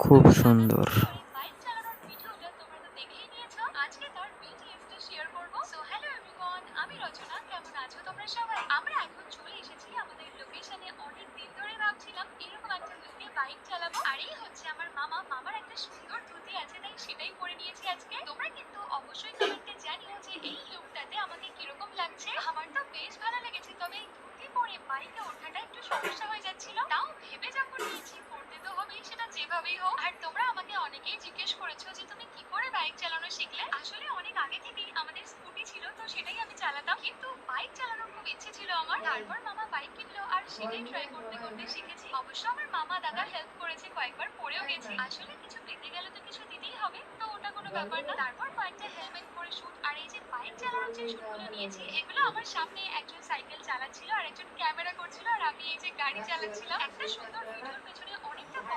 খুব সুন্দর। বাইক চালানোর ভিডিওটা তোমরা তো দেখেই নিয়েছো। আজকে তার বিটিএসটা শেয়ার করব। সো হ্যালো এভরিওয়ান, আমি রচনা। কেমন আছো তোমরা সবাই? আমরা এখন চলে এসেছি আমাদের লোকেশনে। অনেক দিন ধরে ভাবছিলাম এরকম একটা লুকে বাইক চালাবো। আর এই হচ্ছে আমার মামা। মামার একটা সুন্দর ধুতি আছে, তাই সেটাই পরে নিয়েছি আজকে। তোমরা কিন্তু অবশ্যই কমেন্টে জানিও যে এই লুকটাতে আমাকে কিরকম লাগছে। আমার তো বেশ ভালো লেগেছে, তবে এই ধুতি পরে বাইকে ওঠাটা একটু সমস্যা হয়ে যাচ্ছিল। তাও ভেবে যখন নিয়েছি পড়তে তো হবেই, সেটা যেভাবেই হোক। আর তোমরা আমাকে অনেকেই জিজ্ঞেস করেছো যে তুমি কি করে বাইক চালানো শিখলে। আসলে অনেক আগে থেকেই আমাদের স্কুটি ছিল, তো সেটাই আমি চালাতাম, কিন্তু বাইক চালানোর খুব ইচ্ছে ছিল আমার। তারপর মামা বাইক কিনলো আর সেটাই ট্রাই করতে করতে শিখেছি। অবশ্য আমার মামা দাদা হেল্প করেছে, কয়েকবার পড়েও গেছি। আসলে কিছু পেতে গেলে তো কিছু দিতেই হবে, তো ওটা কোনো ব্যাপার না। তারপর কয়েকটা হেলমেট পরে শুট, আর এই যে বাইক চালানোর যে শুটগুলো নিয়েছি, এগুলো আমার সামনে একজন সাইকেল চালাচ্ছিল আর একজন ক্যামেরা করছিল, আর আমি এই যে গাড়ি চালাচ্ছিলাম। একটা সুন্দর